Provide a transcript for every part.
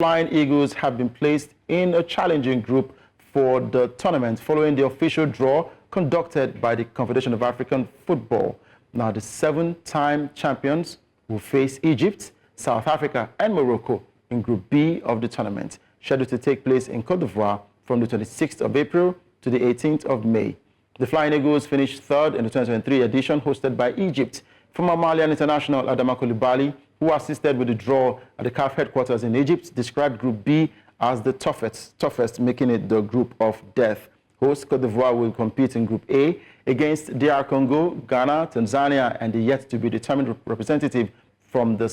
Flying Eagles have been placed in a challenging group for the tournament following the official draw conducted by the Confederation of African Football. Now, the 7-time champions will face Egypt, South Africa, and Morocco in Group B of the tournament, scheduled to take place in Côte d'Ivoire from the 26th of April to the 18th of May. The Flying Eagles finished third in the 2023 edition hosted by Egypt. Former Malian international Adama Coulibaly, who assisted with the draw at the CAF headquarters in Egypt, described Group B as the toughest, making it the group of death. Host Côte d'Ivoire will compete in Group A against DR Congo, Ghana, Tanzania, and the yet-to-be-determined representative from the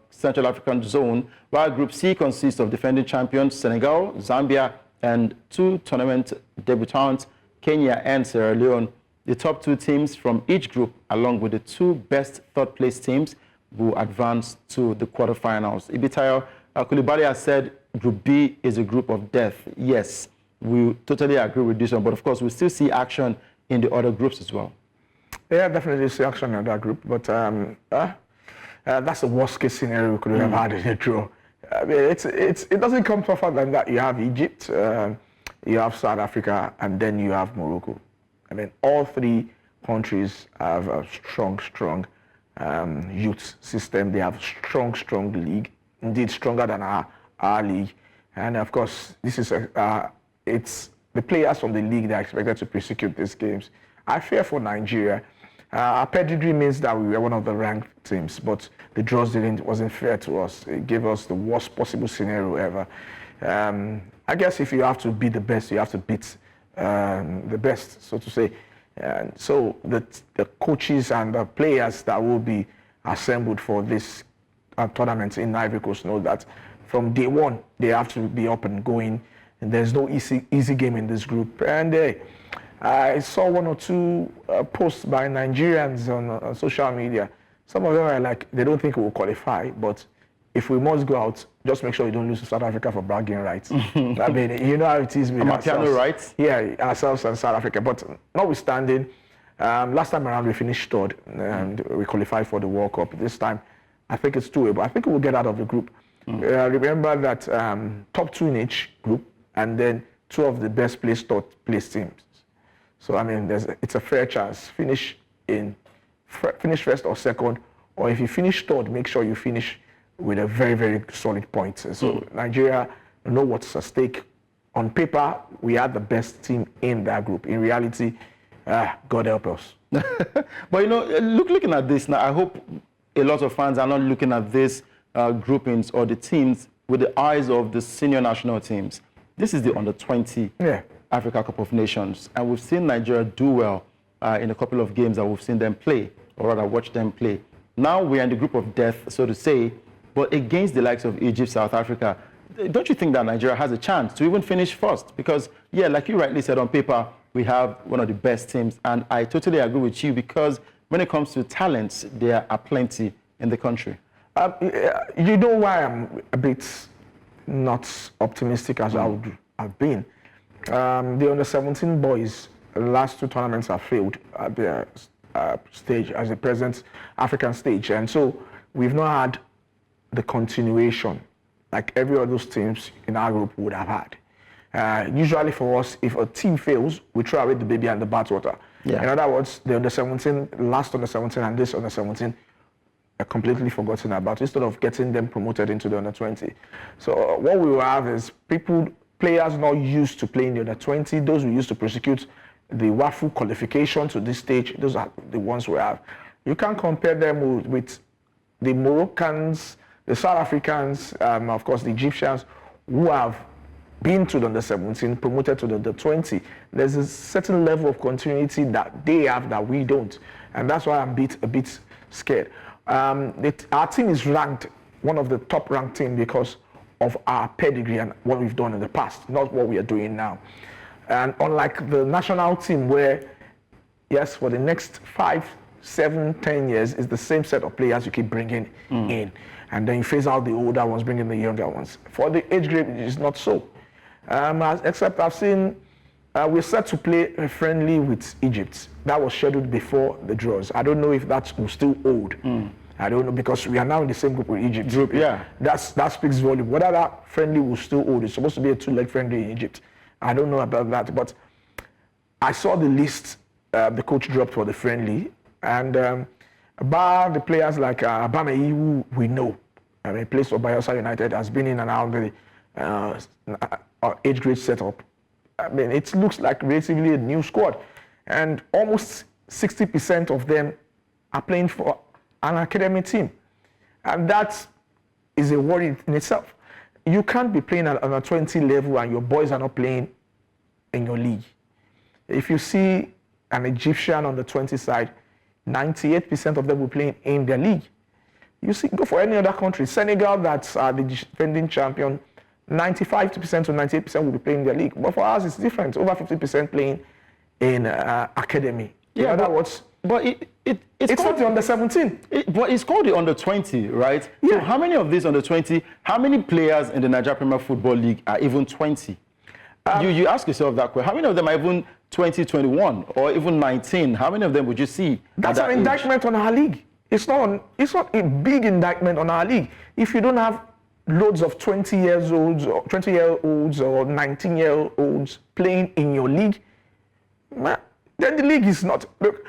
Central African Zone, while Group C consists of defending champions Senegal, Zambia, and 2 tournament debutants, Kenya and Sierra Leone. The top 2 teams from each group, along with the 2 best third-place teams, will advance to the quarterfinals. Ibitayo Coulibaly has said Group B is a group of death. Yes, we totally agree with this one, but of course we still see action in the other groups as well. Yeah, definitely see action in that group, but that's the worst case scenario we could have had in the draw. I mean, it doesn't come tougher than that. You have Egypt, you have South Africa, and then you have Morocco. I mean, all 3 countries have a strong youth system. They have strong league, indeed stronger than our league. And of course, this is it's the players from the league that are expected to prosecute these games. I fear for Nigeria. Our pedigree means that we were one of the ranked teams, but the draws wasn't fair to us. It gave us the worst possible scenario ever. I guess if you have to beat the best, you have to beat the best, so to say. And so the coaches and the players that will be assembled for this tournament in Ivory Coast know that from day one they have to be up and going, and there's no easy game in this group. And I saw 1 or 2 posts by Nigerians on social media. Some of them are like, they don't think we will qualify, but if we must go out, just make sure you don't lose to South Africa for bragging rights. I mean, you know how it is with ourselves. Rights? Yeah, ourselves and South Africa. But notwithstanding, last time around we finished third and we qualified for the World Cup. This time, I think it's doable. I think we'll get out of the group. Remember that top 2 in each group, and then 2 of the best placed third place teams. So I mean, it's a fair chance. Finish first or second, or if you finish third, make sure you finish with a very solid point. So Nigeria know what's at stake. On paper, we are the best team in that group. In reality, God help us. But you know, looking at this now, I hope a lot of fans are not looking at this groupings or the teams with the eyes of the senior national teams. This is the under-20 Africa Cup of Nations, and we've seen Nigeria do well in a couple of games that we've seen them play, or rather watch them play. Now we're in the group of death, so to say, but against the likes of Egypt, South Africa, don't you think that Nigeria has a chance to even finish first? Because, yeah, like you rightly said, on paper, we have one of the best teams, and I totally agree with you, because when it comes to talents, there are plenty in the country. You know why I'm a bit not optimistic as I would have been. The under-17 boys, the last 2 tournaments have failed at their stage, as the present African stage, and so we've not had the continuation like every of those teams in our group would have had. Usually for us, if a team fails, we throw away the baby and the bathwater. In other words, the under-17, last under-17 and this under-17 are completely forgotten about, instead of getting them promoted into the under-20. So what we will have is players not used to playing the under-20, those who used to prosecute the WAFU qualification to this stage, those are the ones we have. You can't compare them with the Moroccans, the South Africans, of course the Egyptians, who have been to the under-17, promoted to the under-20. There's a certain level of continuity that they have that we don't, and that's why I'm a bit scared. Our team is ranked, one of the top-ranked teams, because of our pedigree and what we've done in the past, not what we are doing now. And unlike the national team, where, yes, for the next 5, 7, 10 years, is the same set of players you keep bringing in. And then you phase out the older ones, bring in the younger ones. For the age group, it is not so. Except I've seen, we're set to play friendly with Egypt. That was scheduled before the draws. I don't know if that will still hold. I don't know, because we are now in the same group with Egypt. Yeah. That speaks volume. Whether that friendly will still hold, it's supposed to be a 2-leg friendly in Egypt. I don't know about that, but I saw the list the coach dropped for the friendly, and bar the players like Adama, who we know, I mean, plays for Bayelsa United, has been in and out of the age grade setup. I mean, it looks like relatively a new squad, and almost 60% of them are playing for an academy team, and that is a worry in itself. You can't be playing on a 20 level and your boys are not playing in your league. If you see an Egyptian on the 20 side, 98% of them will play in their league. You see, go for any other country. Senegal, that's the defending champion, 95% to 98% will be playing in their league. But for us, it's different. Over 50% playing in academy. Yeah, in other words, but it's not the under 17. But it's called the under 20, right? Yeah. So how many of these under 20? How many players in the Nigeria Premier Football League are even 20? You ask yourself that question. How many of them are even 20, 21, or even 19? How many of them would you see? That's an indictment on our league. It's not a big indictment on our league. If you don't have loads of 20-year-olds or 20-year-olds or 19-year-olds playing in your league, man, then the league is not. Look,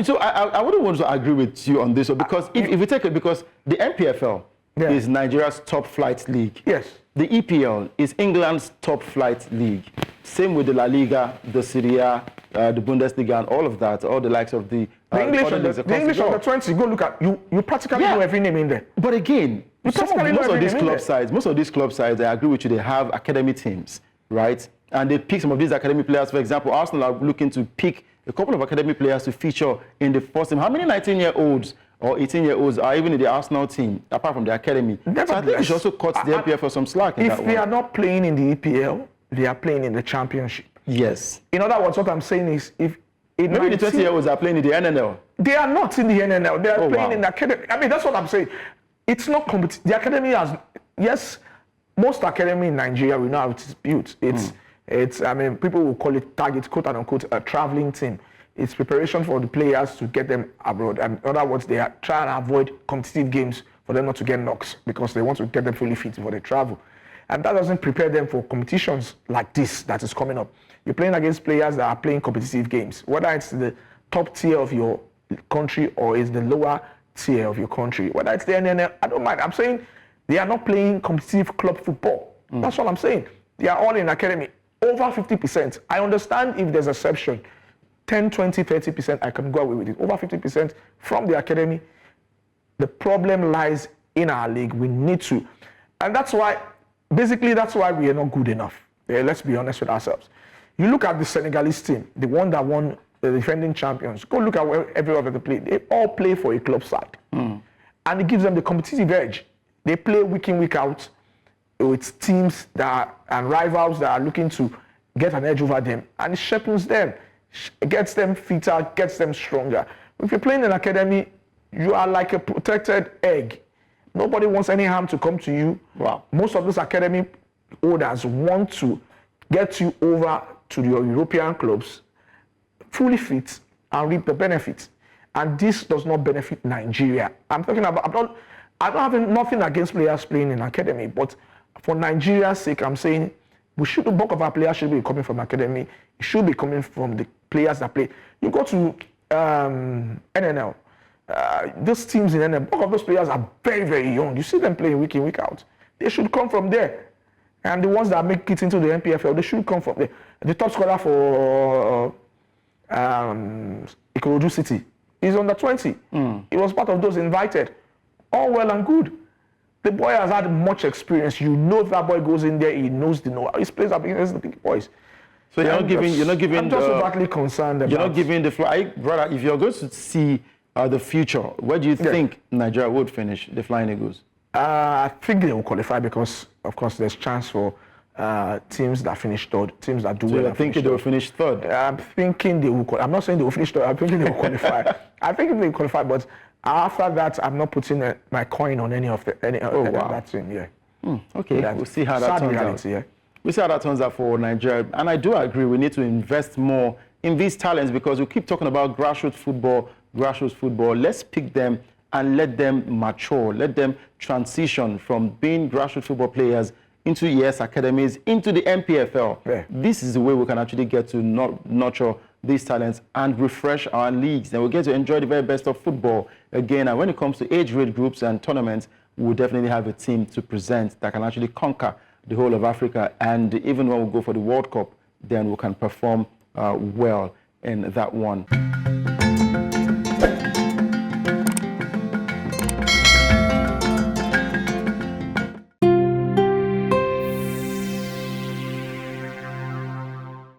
so I wouldn't want to agree with you on this, because if you take it, because the MPFL is Nigeria's top flight league. Yes. The EPL is England's top flight league. Same with the La Liga, the Serie A, the Bundesliga, and all of that. All the likes of the English under 20. Go look at you practically know every name in there. But again, most of these club sides, I agree with you, they have academy teams, right? And they pick some of these academy players. For example, Arsenal are looking to pick a couple of academy players to feature in the first team. How many 19-year-olds or 18-year-olds are even in the Arsenal team, apart from the academy? So I think you should also cut the EPL for some slack in that one. If they are not playing in the EPL, they are playing in the championship. Yes. In other words, what I'm saying is, if maybe the 20-year-olds are playing in the NNL. They are not in the NNL. They are playing in the academy. I mean, that's what I'm saying. It's not competitive. The academy has, yes, most academy in Nigeria, we know how it is built. It's, I mean, people will call it target, quote unquote, a traveling team. It's preparation for the players to get them abroad. And in other words, they are trying to avoid competitive games for them not to get knocks, because they want to get them fully fit before they travel. And that doesn't prepare them for competitions like this that is coming up. You're playing against players that are playing competitive games, whether it's the top tier of your country or it's the lower tier of your country, whether it's the NNL, I don't mind. I'm saying they are not playing competitive club football. That's what I'm saying. They are all in academy. Over 50%. I understand if there's exception. 10, 20, 30%, I can go away with it. Over 50% from the academy. The problem lies in our league. We need to. And that's why, basically, that's why we are not good enough. Let's be honest with ourselves. You look at the Senegalese team, the one that won the defending champions. Go look at where every other they play. They all play for a club side. And it gives them the competitive edge. They play week in, week out with teams and rivals that are looking to get an edge over them. And it sharpens them. It gets them fitter, gets them stronger. If you're playing in academy, you are like a protected egg. Nobody wants any harm to come to you. Wow. Most of those academy owners want to get you over to your European clubs fully fit and reap the benefits. And this does not benefit Nigeria. I'm talking about, I don't have nothing against players playing in academy, but for Nigeria's sake, I'm saying the bulk of our players should be coming from academy. It should be coming from the players that play. You go to NNL, those teams in NNL, bulk of those players are very, very young. You see them playing week in, week out. They should come from there. And the ones that make it into the MPFL, they should come from there. The top scorer for Ikorodu City is under 20. He was part of those invited. All well and good. The boy has had much experience. You know, if that boy goes in there, he knows the know. He plays up against the big boys. So you're not giving. I'm just overtly concerned about. You're not giving the fly, brother. If you're going to see the future, where do you think Nigeria would finish the Flying Eagles? I think they will qualify because, of course, there's chance for teams that finish third, teams that do well. You're thinking they will finish third? I'm thinking they will. I'm not saying they will finish third. I'm thinking they will qualify. I think they will qualify, but after that, I'm not putting my coin on any of that team. Yeah. Okay. We'll see how that turns out. Yeah. We'll see how that turns out for Nigeria. And I do agree, we need to invest more in these talents because we keep talking about grassroots football. Let's pick them and let them mature, let them transition from being grassroots football players into ES academies, into the MPFL. Yeah. This is the way we can actually get to nurture these talents and refresh our leagues. And we'll get to enjoy the very best of football again. And when it comes to age grade groups and tournaments, we'll definitely have a team to present that can actually conquer the whole of Africa. And even when we go for the World Cup, then we can perform well in that one.